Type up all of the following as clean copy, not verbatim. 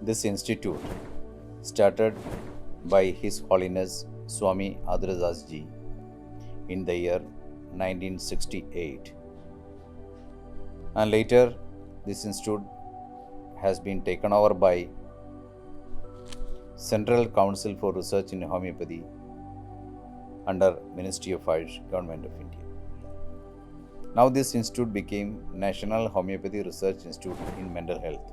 This institute, started by His Holiness Swami Adhiradas Ji in the year 1968, and later this institute has been taken over by Central Council for Research in Homeopathy under Ministry of Ayush, Government of India. Now this institute became National Homeopathy Research Institute in Mental Health,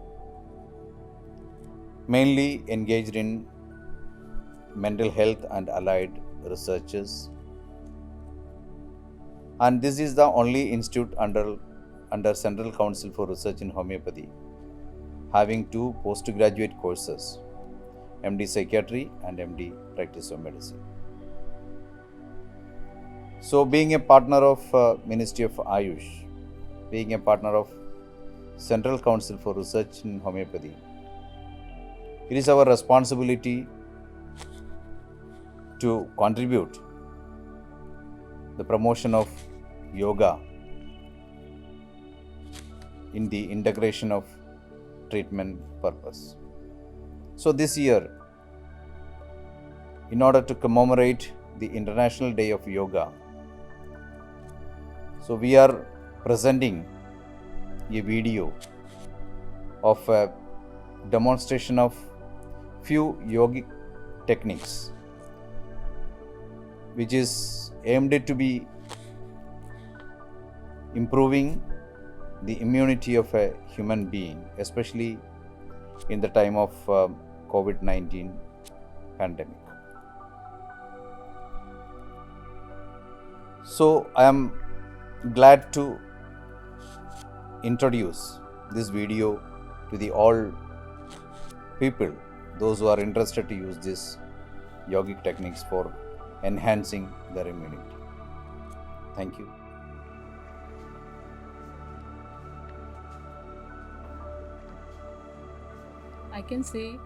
mainly engaged in mental health and allied researches. And this is the only institute under Central Council for Research in Homeopathy having two postgraduate courses, MD Psychiatry and MD Practice of Medicine. So being a partner of Ministry of Ayush, being a partner of Central Council for Research in Homeopathy, it is our responsibility to contribute the promotion of yoga in the integration of treatment purpose. So this year, in order to commemorate the International Day of Yoga, so we are presenting a video of a demonstration of few yogic techniques which is aimed to be improving the immunity of a human being, especially in the time of COVID-19 pandemic. So I am glad to introduce this video to the all people, those who are interested to use this yogic techniques for enhancing their immunity. Thank you. I can say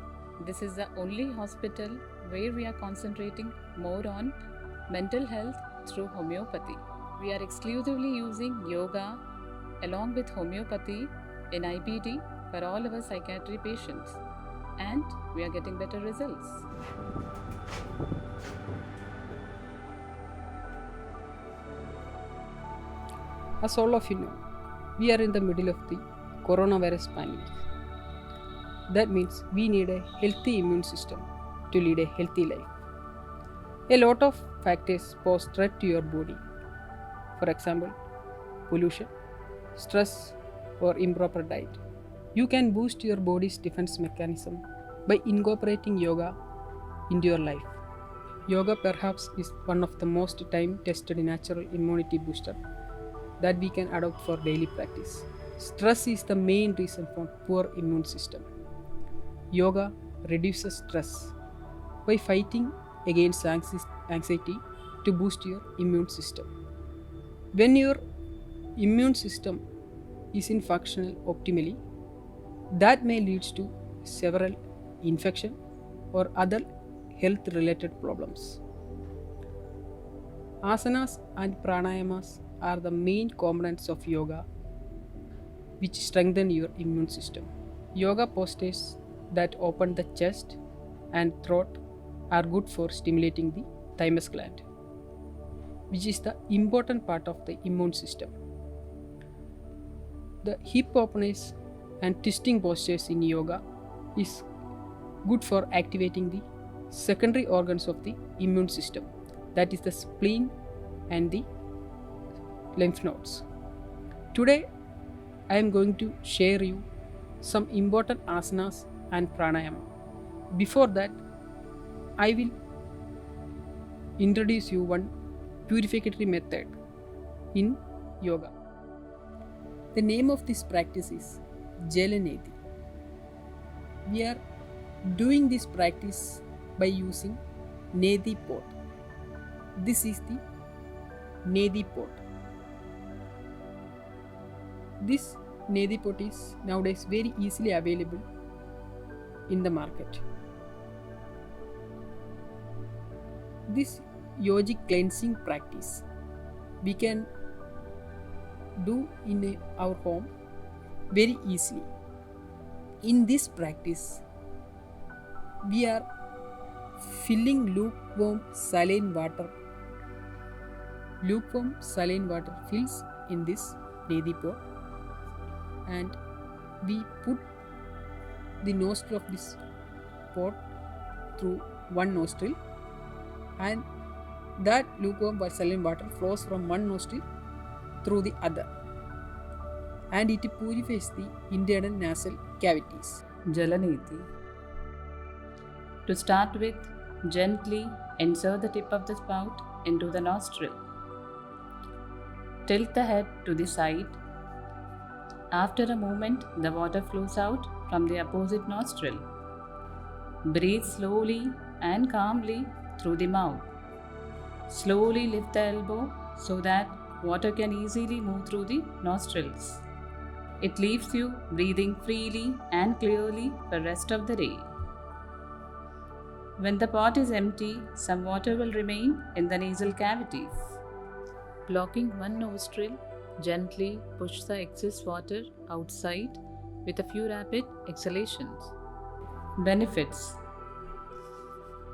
this is the only hospital where we are concentrating more on mental health through homeopathy. We are exclusively using yoga along with homeopathy in IBD for all our psychiatry patients, and we are getting better results. As all of you know, we are in the middle of the coronavirus pandemic. That means we need a healthy immune system to lead a healthy life. A lot of factors pose threat to your body. For example, pollution, stress, or improper diet. You can boost your body's defense mechanism by incorporating yoga into your life. Yoga perhaps is one of the most time-tested natural immunity booster that we can adopt for daily practice. Stress is the main reason for poor immune system. Yoga reduces stress by fighting against anxiety to boost your immune system. When your immune system isn't functional optimally, that may lead to several infection or other health related problems. Asanas and pranayamas are the main components of yoga which strengthen your immune system. Yoga postures that open the chest and throat are good for stimulating the thymus gland, which is the important part of the immune system. The hip openers and twisting postures in yoga is good for activating the secondary organs of the immune system, that is the spleen and the lymph nodes. Today I am going to share you some important asanas and pranayama. Before that, I will introduce you one purificatory method in yoga. The name of this practice is Jalaneti. We are doing this practice by using Nedi pot. This is the Nedi pot. This Nedi pot is nowadays very easily available in the market. This yogic cleansing practice we can do in our home very easily. In this practice, We are filling lukewarm saline water. Lukewarm saline water fills in this neti pot, and we put the nostril of this pot through one nostril, and that lukewarm saline water flows from one nostril through the other, and it purifies the internal nasal cavities. Jalaneti. To start with, gently insert the tip of the spout into the nostril. Tilt the head to the side. After a moment, the water flows out from the opposite nostril. Breathe slowly and calmly through the mouth. Slowly lift the elbow so that water can easily move through the nostrils. It leaves you breathing freely and clearly for the rest of the day. When the pot is empty, some water will remain in the nasal cavities. Blocking one nostril, gently push the excess water outside with a few rapid exhalations. Benefits: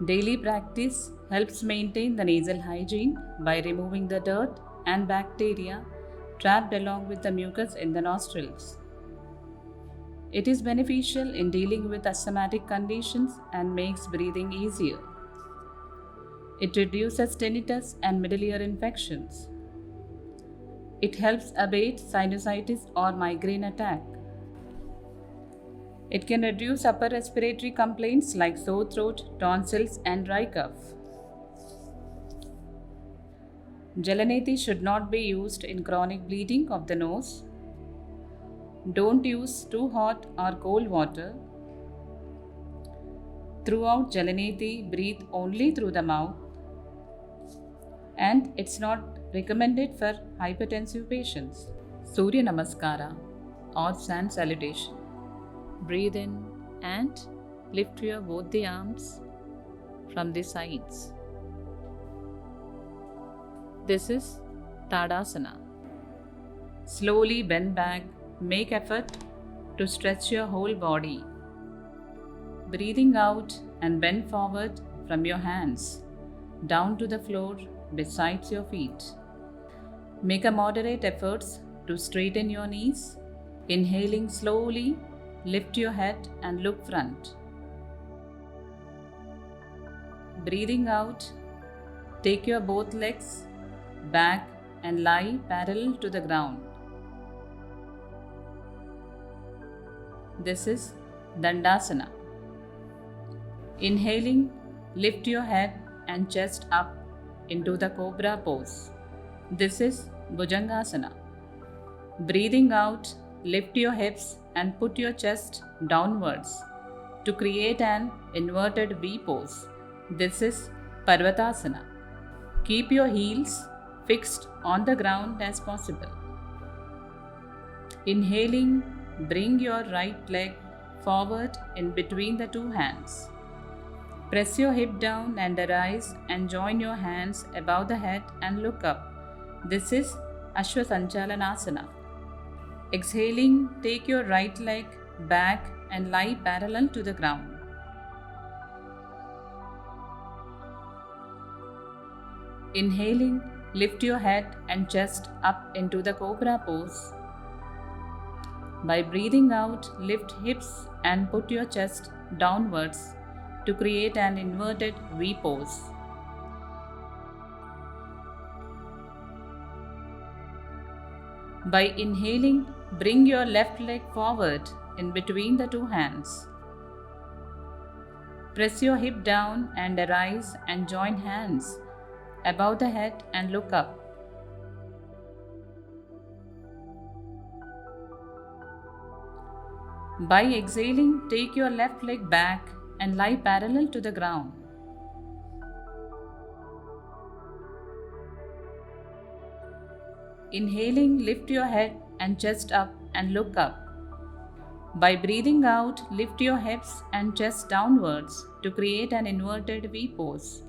daily practice helps maintain the nasal hygiene by removing the dirt and bacteria trapped along with the mucus in the nostrils. It is beneficial in dealing with asthmatic conditions and makes breathing easier. It reduces tinnitus and middle ear infections. It helps abate sinusitis or migraine attack. It can reduce upper respiratory complaints like sore throat, tonsils, and dry cough. Jalaneti should not be used in chronic bleeding of the nose. Don't use too hot or cold water. Throughout Jalaneti, breathe only through the mouth. And it's not recommended for hypertensive patients. Surya Namaskara or Sun Salutation. Breathe in and lift your both the arms from the sides. This is Tadasana. Slowly bend back, make effort to stretch your whole body. Breathing out and bend forward from your hands down to the floor beside your feet. Make a moderate efforts to straighten your knees. Inhaling slowly, lift your head and look front. Breathing out, take your both legs back and lie parallel to the ground. This is Dandasana. Inhaling, lift your head and chest up into the Cobra pose. This is Bhujangasana. Breathing out, lift your hips and put your chest downwards to create an inverted V pose. This is Parvatasana. Keep your heels fixed on the ground as possible. Inhaling, bring your right leg forward in between the two hands. Press your hip down and arise and join your hands above the head and look up. This is Ashwasanchalanasana. Exhaling, take your right leg back and lie parallel to the ground. Inhaling, lift your head and chest up into the Cobra pose. By breathing out, lift hips and put your chest downwards to create an inverted V pose. By inhaling, bring your left leg forward in between the two hands. Press your hip down and arise and join hands above the head and look up. By exhaling, take your left leg back and lie parallel to the ground. Inhaling, lift your head and chest up and look up. By breathing out, lift your hips and chest downwards to create an inverted V pose.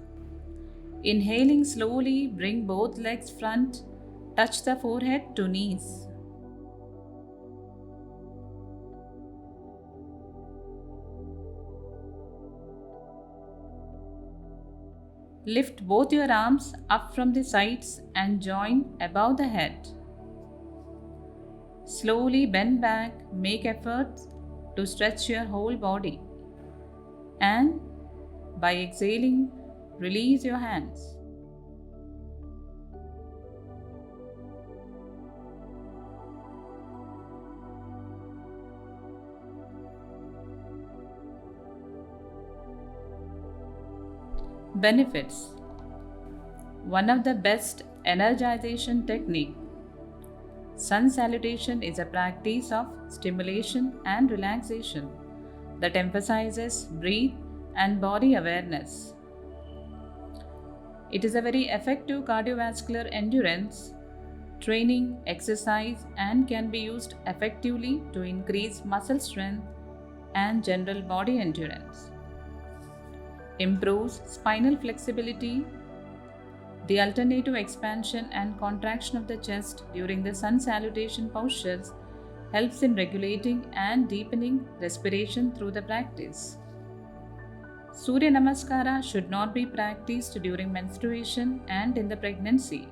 Inhaling slowly, bring both legs front, touch the forehead to knees. Lift both your arms up from the sides and join above the head. Slowly bend back, make efforts to stretch your whole body. And by exhaling, release your hands. Benefits. One of the best energization technique. Sun salutation is a practice of stimulation and relaxation that emphasizes breath and body awareness. It is a very effective cardiovascular endurance training exercise and can be used effectively to increase muscle strength and general body endurance. Improves spinal flexibility. The alternative expansion and contraction of the chest during the sun salutation postures helps in regulating and deepening respiration through the practice. Surya Namaskara should not be practiced during menstruation and in the pregnancy.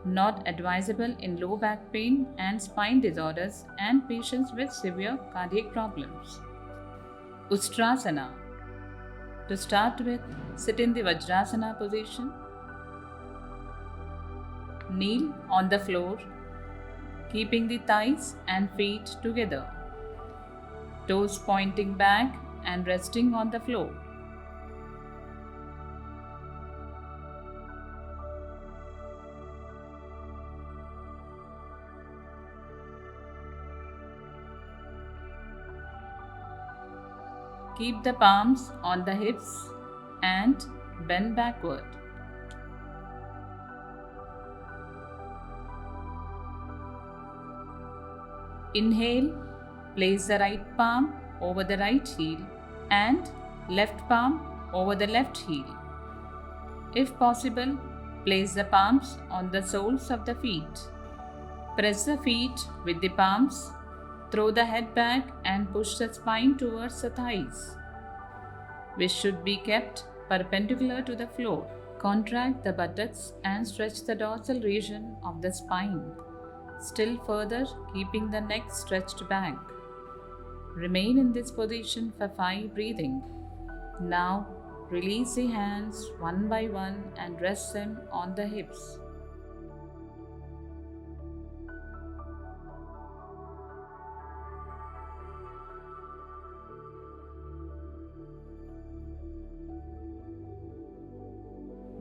Not advisable in low back pain and spine disorders and patients with severe cardiac problems. Ustrasana. To start with, sit in the Vajrasana position. Kneel on the floor, keeping the thighs and feet together. Toes pointing back and resting on the floor. Keep the palms on the hips and bend backward. Inhale, place the right palm over the right heel and left palm over the left heel. If possible, place the palms on the soles of the feet. Press the feet with the palms. Throw the head back and push the spine towards the thighs, which should be kept perpendicular to the floor. Contract the buttocks and stretch the dorsal region of the spine, still further keeping the neck stretched back. Remain in this position for 5 breathing. Now release the hands one by one and rest them on the hips.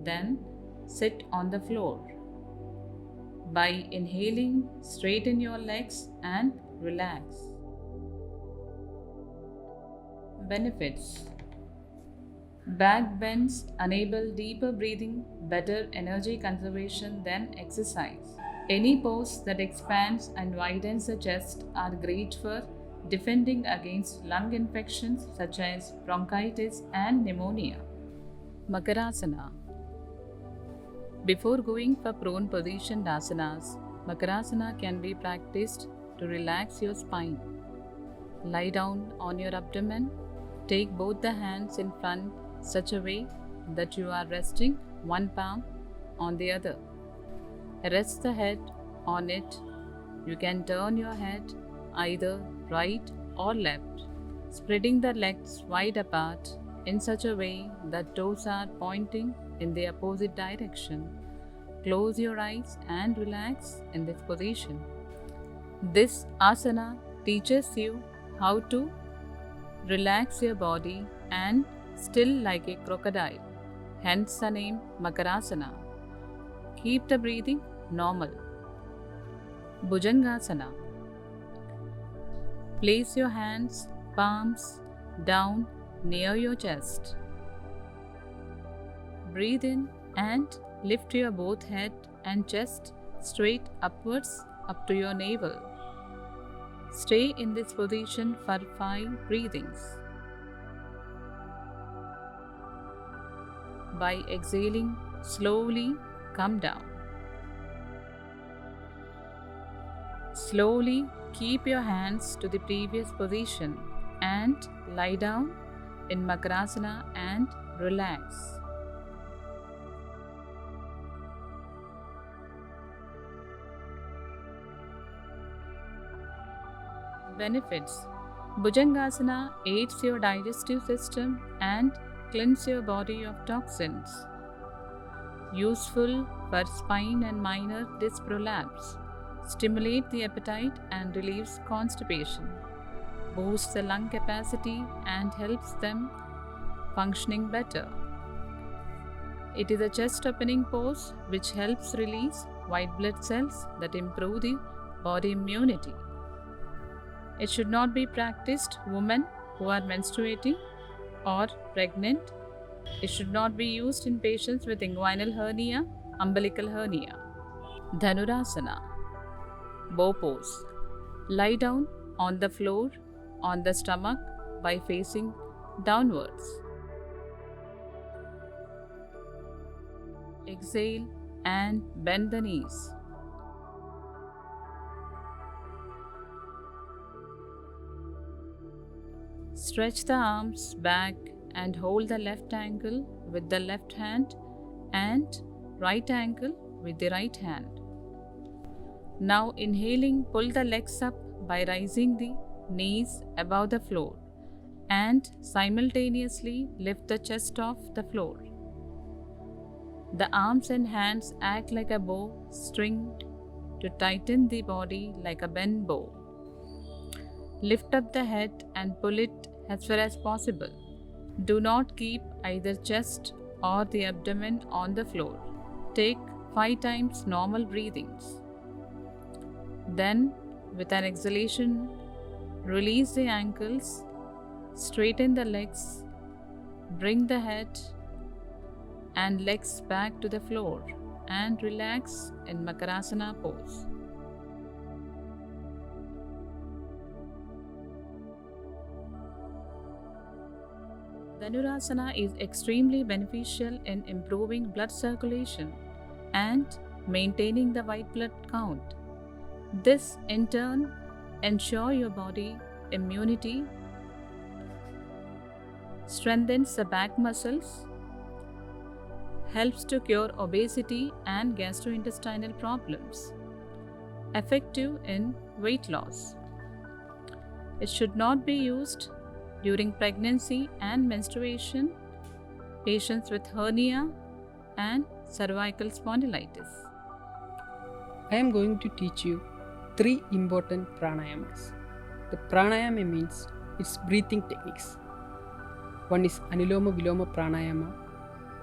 Then sit on the floor. By inhaling, straighten your legs and relax. Benefits. Back bends enable deeper breathing, better energy conservation than exercise. Any pose that expands and widens the chest are great for defending against lung infections such as bronchitis and pneumonia. Makarasana. Before going for prone positioned asanas, Makarasana can be practiced to relax your spine. Lie down on your abdomen. Take both the hands in front such a way that you are resting one palm on the other. Rest the head on it. You can turn your head either right or left, spreading the legs wide apart in such a way that toes are pointing in the opposite direction. Close your eyes and relax in this position. This asana teaches you how to relax your body and still like a crocodile, hence the name Makarasana. Keep the breathing normal. Bhujangasana. Place your hands, palms down near your chest. Breathe in and lift your both head and chest straight upwards up to your navel. Stay in this position for 5 breathings. By exhaling, slowly come down. Slowly keep your hands to the previous position and lie down in Makarasana and relax. Benefits: Bhujangasana aids your digestive system and cleanses your body of toxins. Useful for spine and minor disc prolapse. Stimulate the appetite and relieves constipation. Boosts the lung capacity and helps them functioning better. It is a chest opening pose which helps release white blood cells that improve the body immunity. It should not be practiced women who are menstruating or pregnant. It should not be used in patients with inguinal hernia, umbilical hernia. Dhanurasana, bow pose. Lie down on the floor on the stomach by facing downwards. Exhale and bend the knees. Stretch the arms back and hold the left ankle with the left hand and right ankle with the right hand. Now inhaling, pull the legs up by raising the knees above the floor and simultaneously lift the chest off the floor. The arms and hands act like a bow stringed to tighten the body like a bent bow. Lift up the head and pull it as far as possible. Do not keep either chest or the abdomen on the floor. Take 5 times normal breathings. Then, with an exhalation, release the ankles, straighten the legs, bring the head and legs back to the floor and relax in Makarasana pose. Dhanurasana is extremely beneficial in improving blood circulation and maintaining the white blood count. This in turn ensures your body immunity, strengthens the back muscles, helps to cure obesity and gastrointestinal problems, effective in weight loss. It should not be used during pregnancy and menstruation, patients with hernia and cervical spondylitis. I am going to teach you 3 important pranayamas. The pranayama means its breathing techniques. One is Anuloma Viloma Pranayama,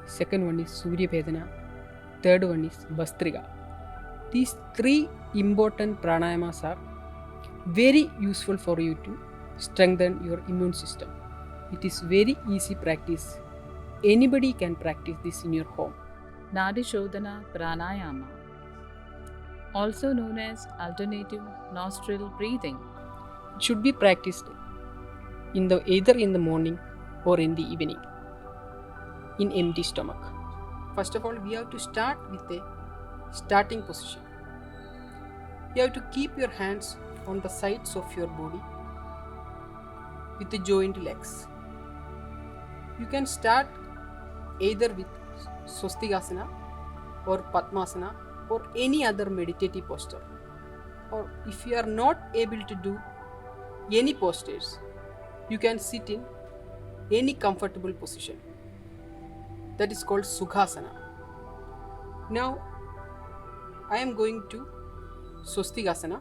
second one is Surya Vedana, third one is Bhastrika. These 3 important pranayamas are very useful for you to strengthen your immune system. It is very easy practice. Anybody can practice this in your home. Nadi Shodhana Pranayama, also known as alternative nostril breathing. It should be practiced either in the morning or in the evening in empty stomach. First of all, we have to start with a starting position. You have to keep your hands on the sides of your body with the joined legs. You can start either with Swastikasana or Padmasana or any other meditative posture. Or if you are not able to do any postures, you can sit in any comfortable position. That is called Sukhasana. Now I am going to Swastikasana.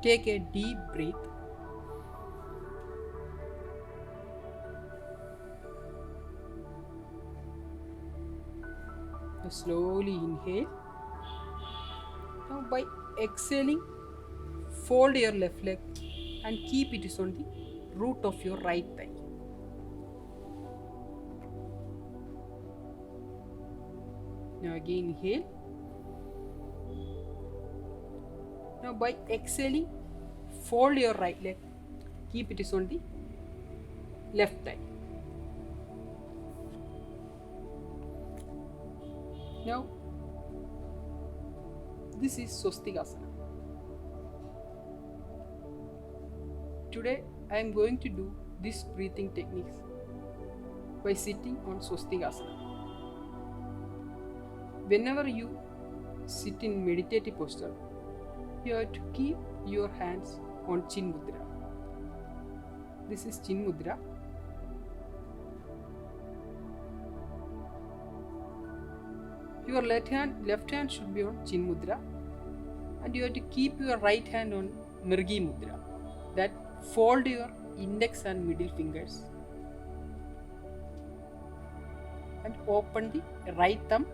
Take a deep breath. Now slowly inhale. Now by exhaling, fold your left leg and keep it on the root of your right thigh. Now again inhale. Now by exhaling, fold your right leg, keep it on the left thigh. Now this is Swastikasana. Today I am going to do this breathing techniques by sitting on Swastikasana. Whenever you sit in meditative posture, you have to keep your hands on Chin Mudra. This is Chin Mudra. Your left hand should be on Chin Mudra, and you have to keep your right hand on Mrigi Mudra. That fold your index and middle fingers and open the right thumb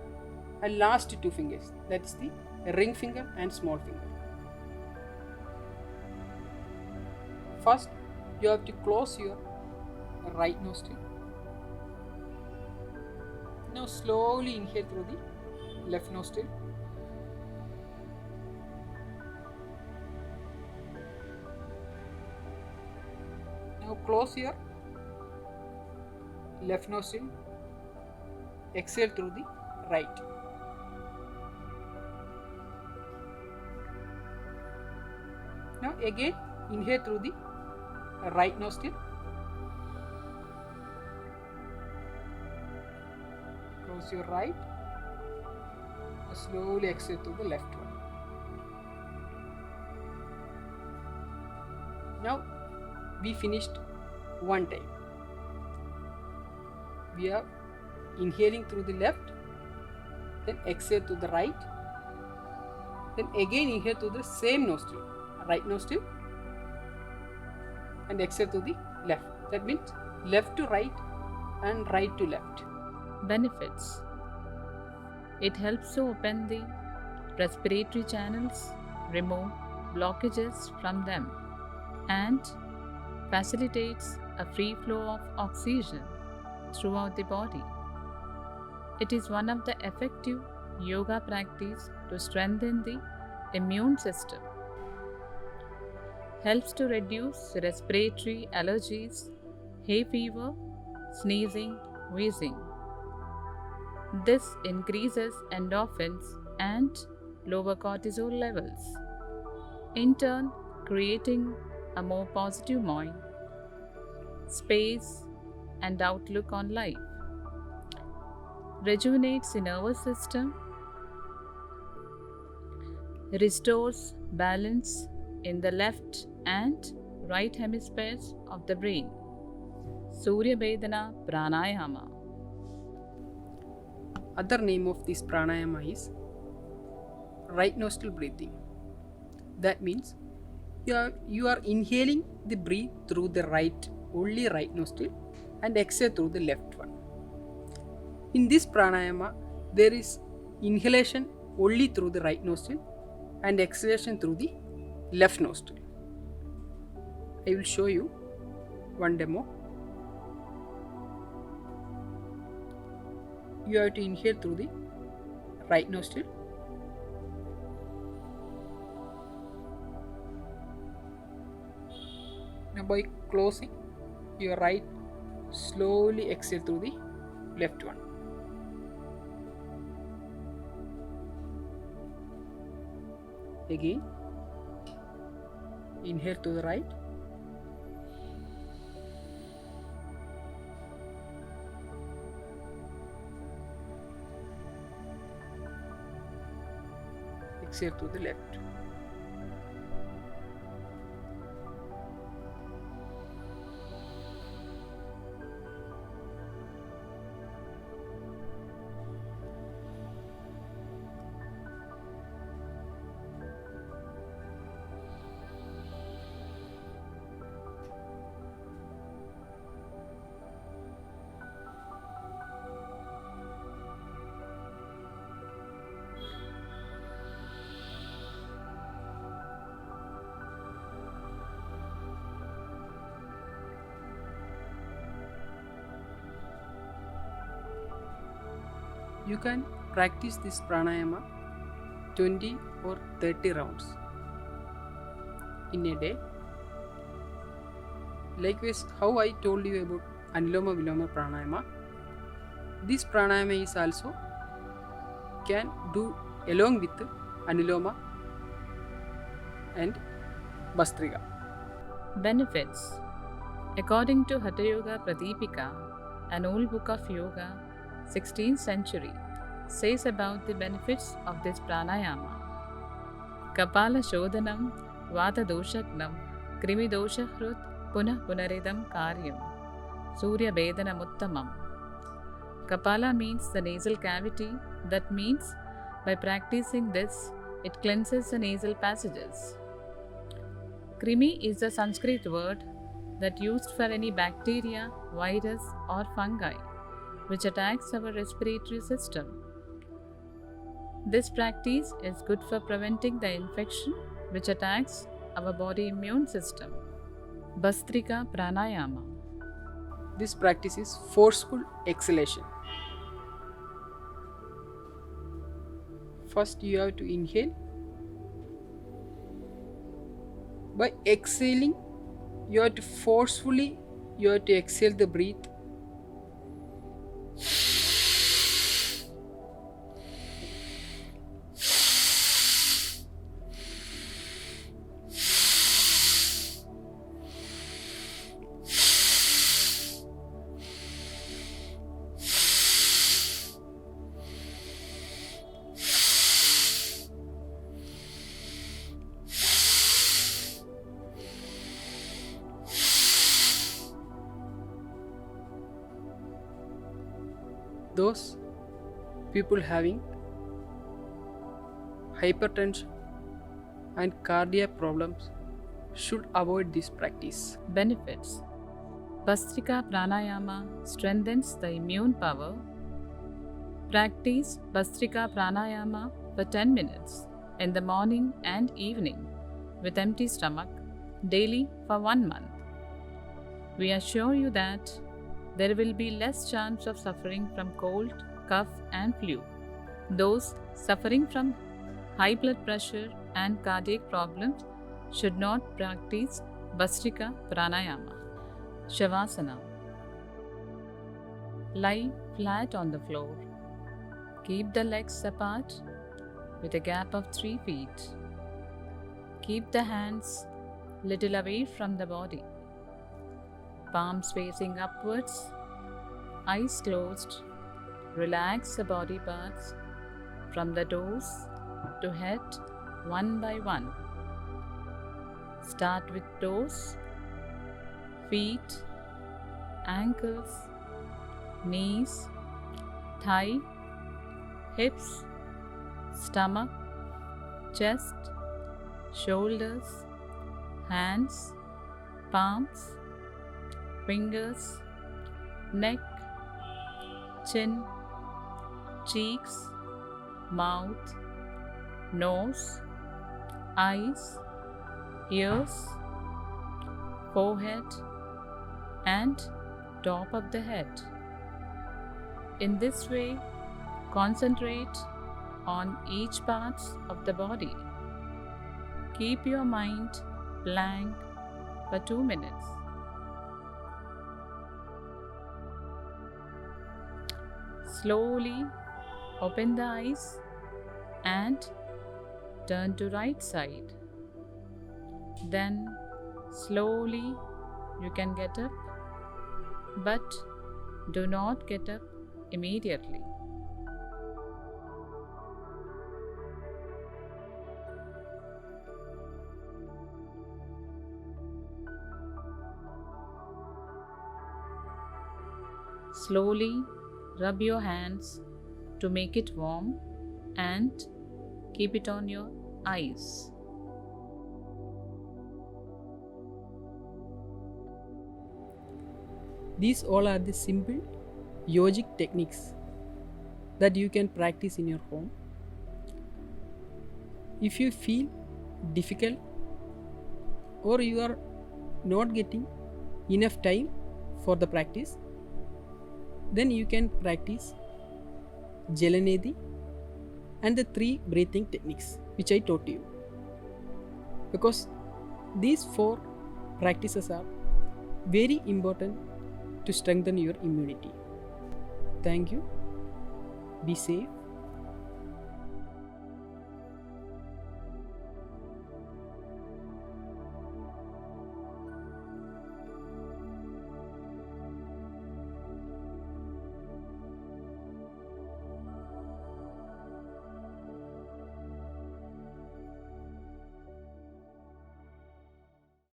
and last two fingers, that is the ring finger and small finger. First, you have to close your right nostril. Now slowly inhale through the left nostril. Now close your left nostril. Exhale through the right. Now again inhale through the right nostril. Close your right. Slowly exhale through the left one. Now we finished one time. We are inhaling through the left, then exhale to the right, then again inhale to the same nostril, right nostril, and exhale to the left. That means left to right and right to left. Benefits: it helps to open the respiratory channels, remove blockages from them, and facilitates a free flow of oxygen throughout the body. It is one of the effective yoga practice to strengthen the immune system. Helps to reduce respiratory allergies, hay fever, sneezing, wheezing. This increases endorphins and lower cortisol levels, in turn creating a more positive mind, space, and outlook on life. Rejuvenates the nervous system, restores balance in the left and right hemispheres of the brain. Surya Vedana Pranayama. Other name of this pranayama is right nostril breathing. That means you are inhaling the breath through the only right nostril, and exhale through the left one. In this pranayama, there is inhalation only through the right nostril and exhalation through the left nostril. I will show you one demo. You have to inhale through the right nostril. Now by closing your right, slowly exhale through the left one. Again, inhale to the right. Exhale to the left. You can practice this pranayama 20 or 30 rounds in a day. Likewise, how I told you about Anuloma Viloma Pranayama, this pranayama is also can do along with Anuloma and Bhastrika. Benefits. According to Hatha Yoga Pradipika, an old book of yoga, 16th century, says about the benefits of this pranayama. Kapala Shodhanam, Vata Doshagnam, Krimidoshahrit punah punaridam karyam. Suryabhedanamuttamam. Kapala means the nasal cavity. That means by practicing this, it cleanses the nasal passages. Krimi is a Sanskrit word that used for any bacteria, virus or fungi which attacks our respiratory system. This practice is good for preventing the infection which attacks our body immune system. Bhastrika Pranayama. This practice is forceful exhalation. First, you have to inhale. By exhaling, you have to forcefully exhale the breath. Those people having hypertension and cardiac problems should avoid this practice. Benefits. Bhastrika Pranayama strengthens the immune power. Practice Bhastrika Pranayama for 10 minutes in the morning and evening with empty stomach daily for 1 month. We assure you that there will be less chance of suffering from cold, cough and flu. Those suffering from high blood pressure and cardiac problems should not practice Bhastrika Pranayama. Shavasana. Lie flat on the floor. Keep the legs apart with a gap of 3 feet. Keep the hands little away from the body. Palms facing upwards, eyes closed. Relax the body parts from the toes to head one by one. Start with toes, feet, ankles, knees, thigh, hips, stomach, chest, shoulders, hands, palms, fingers, neck, chin, cheeks, mouth, nose, eyes, ears, forehead, and top of the head. In this way, concentrate on each part of the body. Keep your mind blank for 2 minutes. Slowly open the eyes and turn to right side. Then slowly you can get up, but do not get up immediately. Slowly rub your hands to make it warm and keep it on your eyes. These all are the simple yogic techniques that you can practice in your home. If you feel difficult or you are not getting enough time for the practice, then you can practice Jalanedi and the 3 breathing techniques which I taught you, because these 4 practices are very important to strengthen your immunity. Thank you. Be safe.